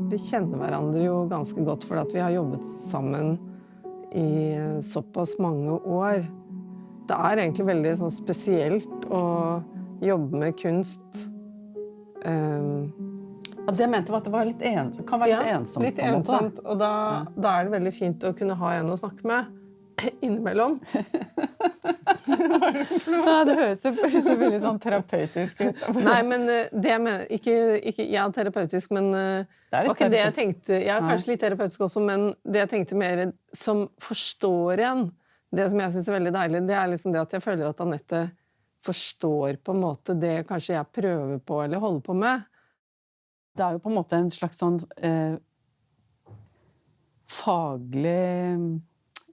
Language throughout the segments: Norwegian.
Vi kjenner hverandre jo ganske godt, for at vi har jobbet sammen i såpass mange år. Det er egentlig veldig sånn spesielt å jobbe med kunst. Og det mente var at det var litt kan være litt ensomt litt på en måte. ensomt, og da er det veldig fint å kunne ha en å snakke med innimellom. Ja, det høres jo veldig sånn terapeutisk ut. Nei, men det jeg mener, ikke ja, terapeutisk, men det var ikke det jeg tenkte. Ja, kanskje litt terapeutisk også, men det jeg tenkte mer som forstår en, det som jeg synes er veldig deilig, det er liksom det at jeg føler at Anette forstår på en måte det kanskje jeg prøver på eller holder på med. Det er jo på en måte en slags sånn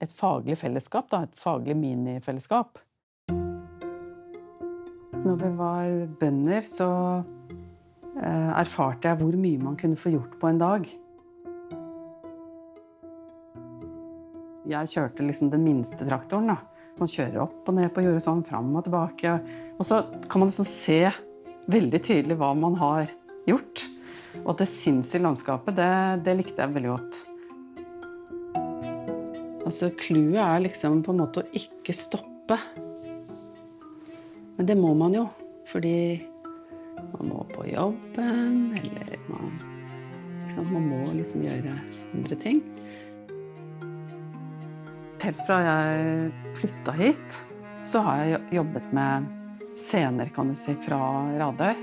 et faglig fellesskap, da, et faglig minifellesskap. Når vi var bønder, så erfarte jeg hvor mye man kunne få gjort på en dag. Jeg kjørte liksom den minste traktoren, da. Man kjører opp og ned på jordet sånn, fram og tilbake. Og så kan man liksom se veldig tydelig hva man har gjort. Og at det syns i landskapet, det likte jeg veldig godt. Altså, clouet er liksom på en måte å ikke stoppe. Men det må man jo, fordi man må på jobben, eller man må liksom gjøre andre ting. Helt fra jeg flyttet hit, så har jeg jobbet med scener, kan du si, fra Radøy.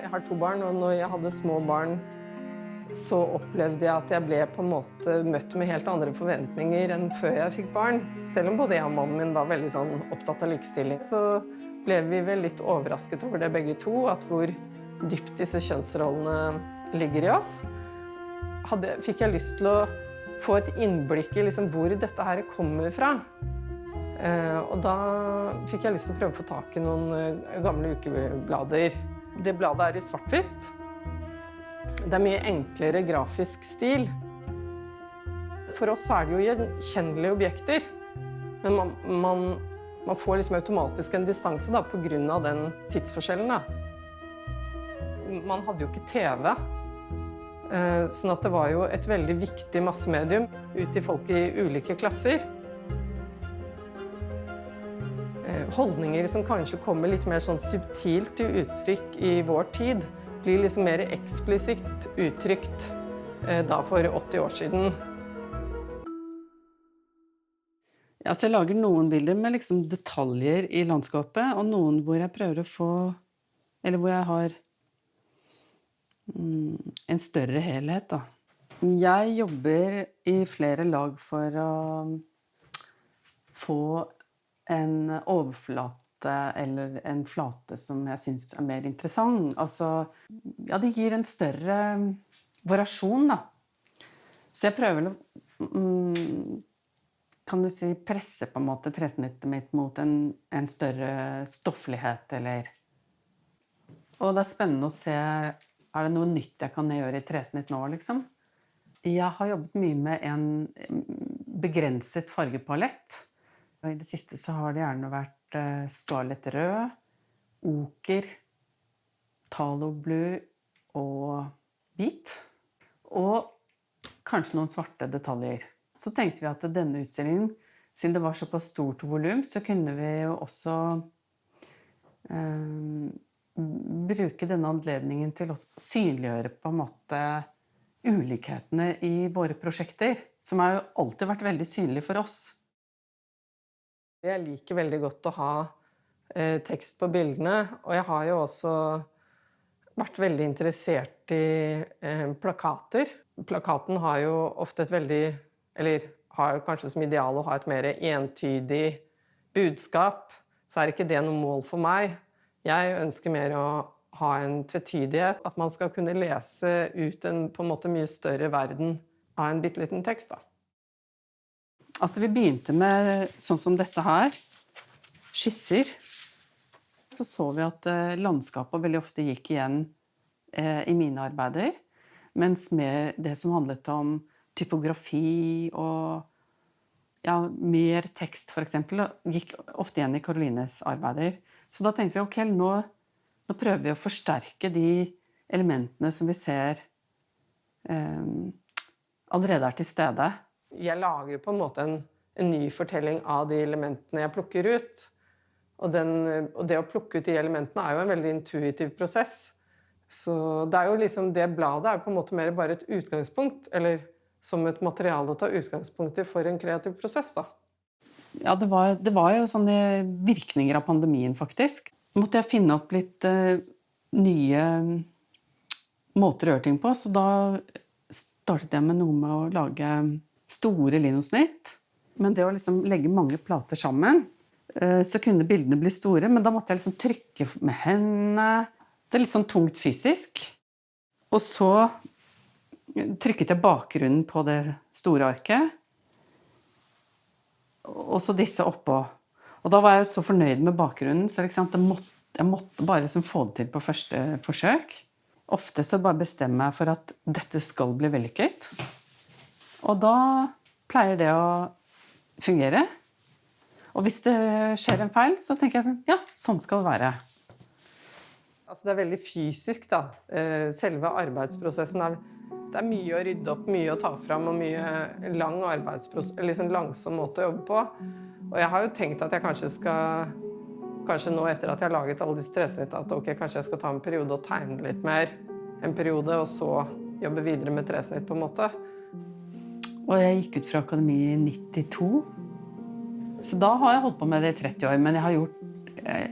Jeg har 2 barn, og når jeg hadde små barn, så opplevde jeg at jeg ble på en måte møtt med helt andre forventninger enn før jeg fikk barn. Selv om både jeg og mannen min var veldig sånn opptatt av likestilling, så ble vi vel litt overrasket over det begge to, at hvor dypt disse kjønnsrollene ligger i oss. Fikk jeg lyst til å få et innblikk i liksom hvor dette her kommer fra. Og da fikk jeg lyst til å prøve å få tak i noen gamle ukeblader. Det bladet er i svart-hvitt. Det er mye enklere grafisk stil. For oss er det jo gjenkjennelige objekter. Men man får liksom automatisk en distanse da, på grunn av den tidsforskjellen. Da. Man hadde jo ikke TV. Sånn at det var jo et veldig viktig massemedium ut til folk i ulike klasser. Holdninger som kanskje kommer litt mer sånn subtilt til uttrykk i vår tid, blir liksom mer eksplisitt uttrykt da for 80 år siden. Ja, så jeg lager noen bilder med liksom detaljer i landskapet, og noen hvor jeg prøver å få, eller hvor jeg har en større helhet, da. Jeg jobber i flere lag for å få en overflate eller en flate som jeg synes er mer interessant. Altså, ja, det gir en større variasjon, da. Så jeg prøver å, kan du si, presse på en måte tresnittet mitt mot en større stofflighet, eller... Og det er spennende å se, er det noe nytt jeg kan gjøre i tresnitt nå, liksom? Jeg har jobbet mye med en begrenset fargepalett. Og i det siste så har det gjerne vært Scarlet rød, oker, Talo blue og hvit. Og kanskje noen svarte detaljer. Så tenkte vi at denne utstillingen, siden det var såpass stort volum, så kunne vi jo også bruke denne anledningen til å synliggjøre på en måte ulikhetene i våre prosjekter, som har jo alltid vært veldig synlige for oss. Jeg liker veldig godt å ha tekst på bildene, og jeg har jo også vært veldig interessert i plakater. Plakaten har jo ofte et veldig, eller har kanskje som ideal å ha et mer entydig budskap, så er ikke det noe mål for meg. Jeg ønsker mer å ha en tvetydighet, at man skal kunne lese ut en på en måte mye større verden av en bitteliten tekst, da. Altså, vi begynte med sånn som dette her, skisser. Så vi at landskapet veldig ofte gikk igjen i mine arbeider, mens med det som handlet om typografi og ja, mer tekst for eksempel, gikk ofte igjen i Karolines arbeider. Så da tenkte vi, ok, nå prøver vi å forsterke de elementene som vi ser allerede er til stede. Jeg lager på en måte en ny fortelling av de elementene jeg plukker ut. Og det å plukke ut de elementene er jo en veldig intuitiv prosess. Så det er jo liksom, det bladet er på en måte mer bare et utgangspunkt, eller som et materiale å ta utgangspunkt i for en kreativ prosess, da. Ja, det var jo sånne virkninger av pandemien, faktisk. Måtte jeg finne opp litt nye måter å gjøre ting på, så da startet jeg med noe med å lage store linosnitt. Men det å liksom legge mange plater sammen, så kunne bildene bli store, men da måtte jeg liksom trykke med hendene. Det er litt sånn tungt fysisk. Og så trykket jeg bakgrunnen på det store arket, og så disse oppå. Og da var jeg så fornøyd med bakgrunnen, så liksom, jeg måtte bare liksom få det til på første forsøk. Ofte så bare bestemmer jeg for at dette skal bli vellykket. Og da pleier det å fungere. Og hvis det skjer en feil, så tenker jeg sånn, ja, sånn skal det være. Altså det er veldig fysisk, da. Selve arbeidsprosessen det er mye å rydde opp, mye å ta fram, og mye lang arbeidsprosess, liksom langsom måte å jobbe på. Og jeg har jo tenkt at jeg kanskje nå etter at jeg har laget alle disse tresnittene, at ok, kanskje jeg skal ta en periode og tegne litt mer en periode, og så jobbe videre med tresnitt på en måte. Og jeg gikk ut fra akademiet i 92. Så da har jeg holdt på med det i 30 år, men jeg har gjort,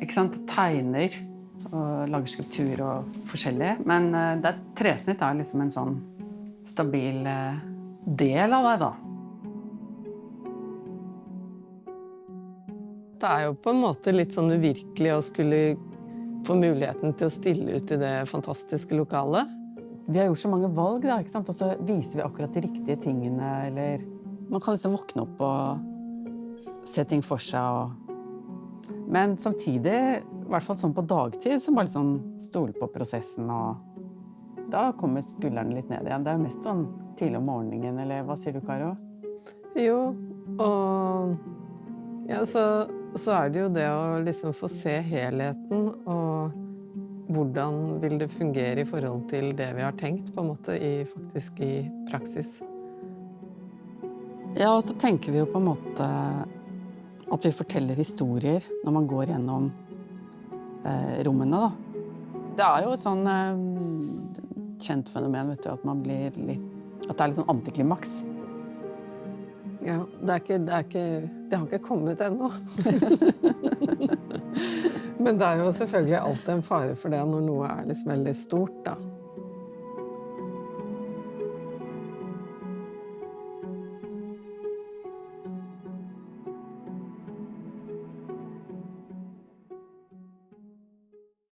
ikke sant, tegner og lager skulptur og forskjellig. Men tresnitt er liksom en sånn stabil del av deg, da. Det er jo på en måte litt sånn uvirkelig å skulle få muligheten til å stille ut i det fantastiske lokalet. Vi har gjort så mange valg, da, ikke sant? Og så viser vi akkurat de riktige tingene, eller man kan liksom våkne opp og se ting for seg. Men samtidig, i hvert fall sånn på dagtid, så bare liksom stole på prosessen, og da kommer skuldrene litt ned igjen. Det er jo mest sånn tidlig om morgenen, eller hva sier du, Karo? Jo, og ja, så er det jo det å liksom få se helheten, og hvordan vil det fungere i forhold til det vi har tenkt, på en måte, faktisk i praksis. Ja, og så tenker vi jo på en måte at vi forteller historier når man går gjennom rommene, da. Det er jo et sånn kjent fenomen, vet du, at man blir litt, at det er litt sånn antiklimaks. Ja, det har ikke kommet ennå. Men det er jo selvfølgelig alltid en fare for det når noe er liksom veldig stort, da.